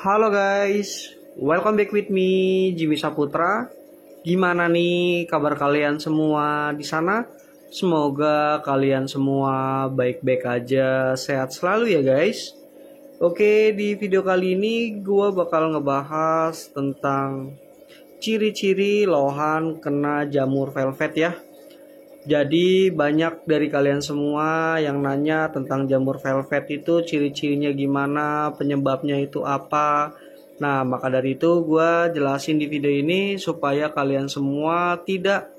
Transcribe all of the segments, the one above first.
Halo guys, welcome back with me Jimmy Saputra. Gimana nih kabar kalian semua di sana? Semoga kalian semua baik-baik aja, sehat selalu ya guys. Oke, di video kali ini gue bakal ngebahas tentang ciri-ciri lohan kena jamur velvet ya. Jadi banyak dari kalian semua yang nanya tentang jamur velvet itu ciri-cirinya gimana, penyebabnya itu apa. Nah, maka dari itu gue jelasin di video ini supaya kalian semua tidak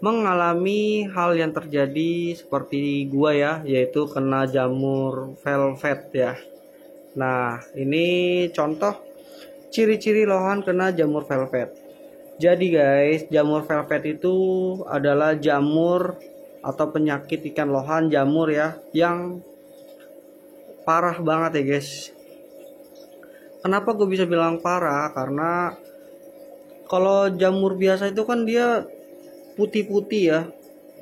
mengalami hal yang terjadi seperti gue ya, yaitu kena jamur velvet ya. Nah, ini contoh ciri-ciri lohan kena jamur velvet. Jadi guys, jamur velvet itu adalah jamur atau penyakit ikan lohan jamur ya, yang parah banget ya guys. Kenapa gue bisa bilang parah? Karena kalau jamur biasa itu kan dia putih-putih ya,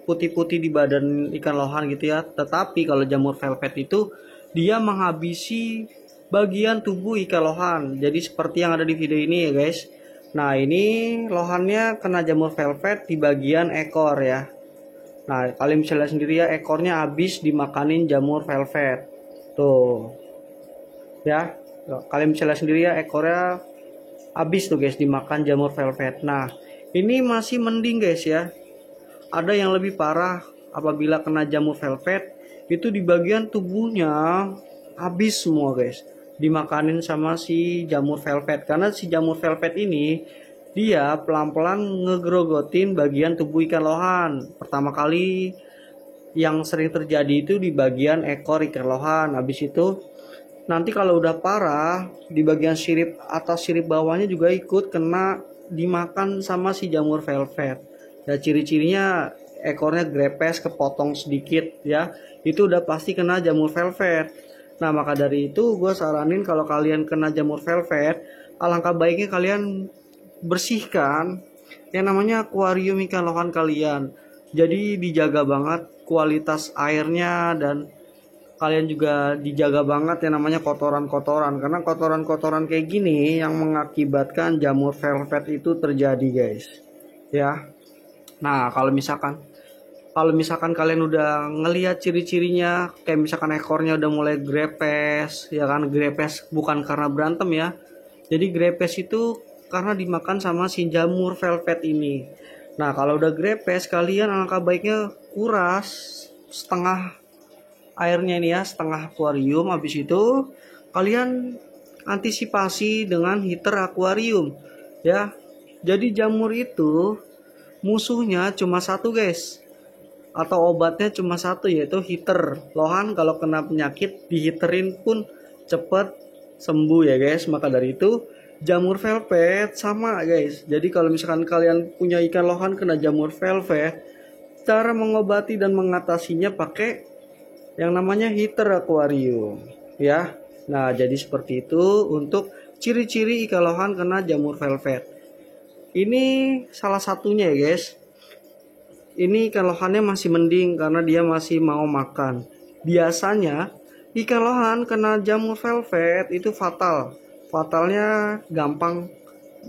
putih-putih di badan ikan lohan gitu ya. Tetapi kalau jamur velvet itu dia menghabisi bagian tubuh ikan lohan. Jadi seperti yang ada di video ini ya guys. Nah, ini lohannya kena jamur velvet di bagian ekor ya. Nah, kalian bisa lihat sendiri ya, ekornya habis dimakanin jamur velvet. Tuh. Ya, kalian bisa lihat sendiri ya, ekornya habis tuh guys dimakan jamur velvet. Nah, ini masih mending guys ya. Ada yang lebih parah apabila kena jamur velvet, itu di bagian tubuhnya habis semua guys, dimakanin sama si jamur velvet. Karena si jamur velvet ini dia pelan-pelan ngegrogotin bagian tubuh ikan lohan. Pertama kali yang sering terjadi itu di bagian ekor ikan lohan. Habis itu nanti kalau udah parah di bagian sirip atas sirip bawahnya juga ikut kena dimakan sama si jamur velvet. Ya, ciri-cirinya ekornya grepes, kepotong sedikit ya. Itu udah pasti kena jamur velvet. Nah, maka dari itu gue saranin kalau kalian kena jamur velvet, alangkah baiknya kalian bersihkan yang namanya akuarium ikan lohan kalian. Jadi dijaga banget kualitas airnya, dan kalian juga dijaga banget yang namanya kotoran-kotoran. Karena kotoran-kotoran kayak gini yang mengakibatkan jamur velvet itu terjadi guys. Ya. Nah, kalau misalkan kalian udah ngelihat ciri-cirinya, kayak misalkan ekornya udah mulai grepes, ya kan, grepes bukan karena berantem ya. Jadi grepes itu karena dimakan sama si jamur velvet ini. Nah, kalau udah grepes, kalian alangkah baiknya kuras setengah airnya ini ya, setengah akuarium. Habis itu kalian antisipasi dengan heater akuarium ya. Jadi jamur itu musuhnya cuma satu guys, atau obatnya cuma satu, yaitu heater. Lohan kalau kena penyakit dihiterin pun cepet sembuh ya guys. Maka dari itu jamur velvet sama guys. Jadi kalau misalkan kalian punya ikan lohan kena jamur velvet, cara mengobati dan mengatasinya pakai yang namanya heater akuarium ya. Nah, jadi seperti itu untuk ciri-ciri ikan lohan kena jamur velvet. Ini salah satunya ya guys. Ini ikan lohannya masih mending karena dia masih mau makan. Biasanya ikan lohan kena jamur velvet itu fatal. Fatalnya gampang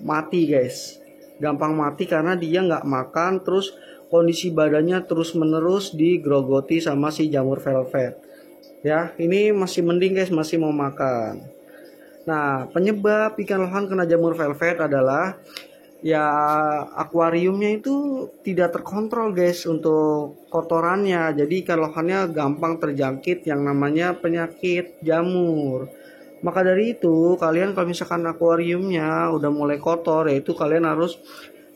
mati guys. Gampang mati karena dia nggak makan, terus kondisi badannya terus menerus digrogoti sama si jamur velvet. Ya, ini masih mending guys, masih mau makan. Nah, penyebab ikan lohan kena jamur velvet adalah ya akuariumnya itu tidak terkontrol guys untuk kotorannya. Jadi ikan lohannya gampang terjangkit yang namanya penyakit jamur. Maka dari itu kalian kalau misalkan akuariumnya udah mulai kotor, yaitu kalian harus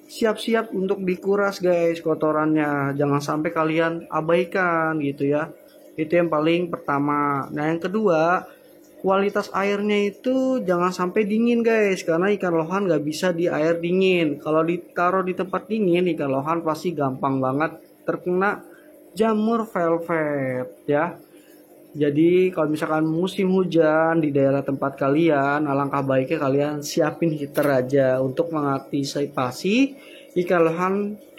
siap-siap untuk dikuras guys kotorannya. Jangan sampai kalian abaikan gitu ya. Itu yang paling pertama. Nah, yang kedua, kualitas airnya itu jangan sampai dingin guys, karena ikan lohan nggak bisa di air dingin. Kalau ditaruh di tempat dingin, ikan lohan pasti gampang banget terkena jamur velvet ya. Jadi kalau misalkan musim hujan di daerah tempat kalian, alangkah baiknya kalian siapin heater aja untuk mengantisipasi ikan lohan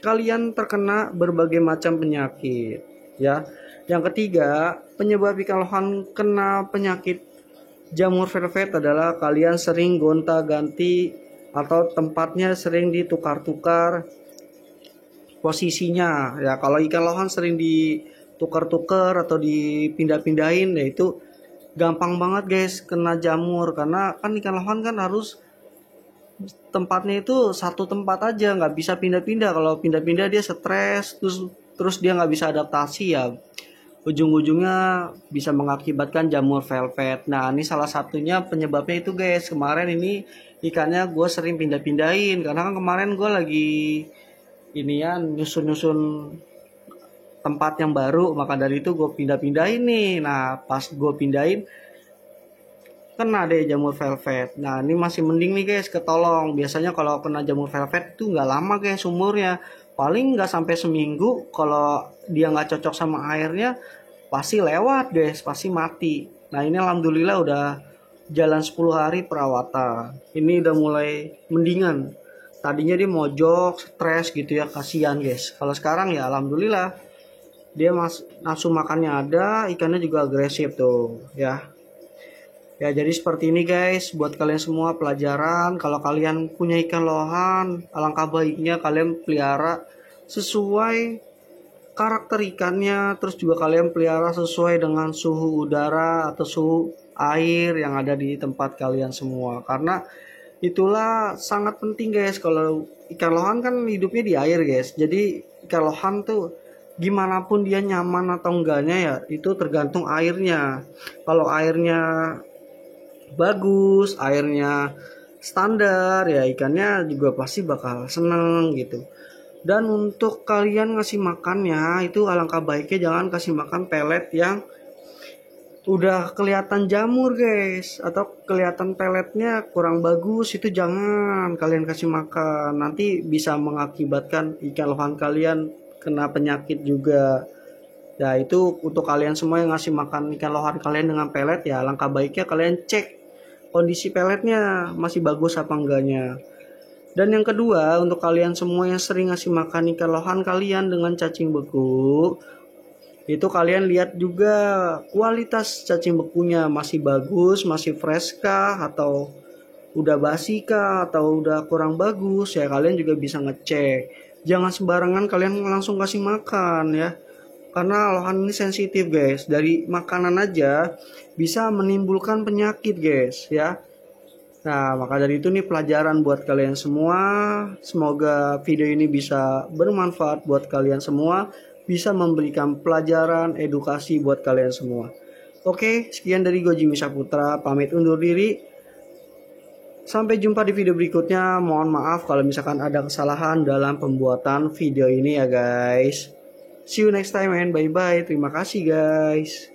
kalian terkena berbagai macam penyakit ya. Yang ketiga, penyebab ikan lohan kena penyakit Jamur velvet adalah kalian sering gonta-ganti atau tempatnya sering ditukar-tukar posisinya. Ya, kalau ikan lohan sering ditukar-tukar atau dipindah-pindahin, ya itu gampang banget guys kena jamur, karena kan ikan lohan kan harus tempatnya itu satu tempat aja, nggak bisa pindah-pindah. Kalau pindah-pindah dia stres, terus dia nggak bisa adaptasi, ya ujung-ujungnya bisa mengakibatkan jamur velvet. Nah, ini salah satunya penyebabnya itu guys. Kemarin ini ikannya gue sering pindah-pindahin, karena kan kemarin gue lagi ini ya nyusun-nyusun tempat yang baru, maka dari itu gue pindah-pindahin nih. Nah, pas gue pindahin kena deh jamur velvet. Nah, ini masih mending nih guys, ketolong. Biasanya kalau kena jamur velvet itu nggak lama guys umurnya, paling nggak sampai seminggu. Kalau dia nggak cocok sama airnya pasti lewat guys, pasti mati. Nah, ini alhamdulillah udah jalan 10 hari perawatan, ini udah mulai mendingan. Tadinya dia mojok, stres gitu ya, kasihan guys. Kalau sekarang ya alhamdulillah dia nafsu makannya ada, ikannya juga agresif tuh ya. Ya, jadi seperti ini guys, buat kalian semua pelajaran. Kalau kalian punya ikan lohan, alangkah baiknya kalian pelihara sesuai karakter ikannya, terus juga kalian pelihara sesuai dengan suhu udara atau suhu air yang ada di tempat kalian semua. Karena itulah sangat penting guys. Kalau ikan lohan kan hidupnya di air guys. Jadi ikan lohan tuh gimana pun dia nyaman atau enggaknya ya itu tergantung airnya. Kalau airnya bagus, airnya standar, ya ikannya juga pasti bakal seneng gitu. Dan untuk kalian ngasih makannya itu alangkah baiknya jangan kasih makan pelet yang udah kelihatan jamur guys, atau kelihatan peletnya kurang bagus, itu jangan kalian kasih makan. Nanti bisa mengakibatkan ikan lohan kalian kena penyakit juga. Ya, itu untuk kalian semua yang ngasih makan ikan lohan kalian dengan pelet, ya alangkah baiknya kalian cek kondisi peletnya masih bagus apa enggaknya. Dan yang kedua, untuk kalian semua yang sering ngasih makan ikan lohan kalian dengan cacing beku, itu kalian lihat juga kualitas cacing bekunya masih bagus, masih fresh kah, atau udah basi kah, atau udah kurang bagus, ya kalian juga bisa ngecek. Jangan sembarangan kalian langsung kasih makan ya, karena lohan ini sensitif guys. Dari makanan aja bisa menimbulkan penyakit guys ya. Nah, maka dari itu nih pelajaran buat kalian semua. Semoga video ini bisa bermanfaat buat kalian semua, bisa memberikan pelajaran edukasi buat kalian semua. Oke, sekian dari gue Jimmy Saputra, pamit undur diri. Sampai jumpa di video berikutnya. Mohon maaf kalau misalkan ada kesalahan dalam pembuatan video ini ya guys. See you next time and bye bye. Terima kasih guys.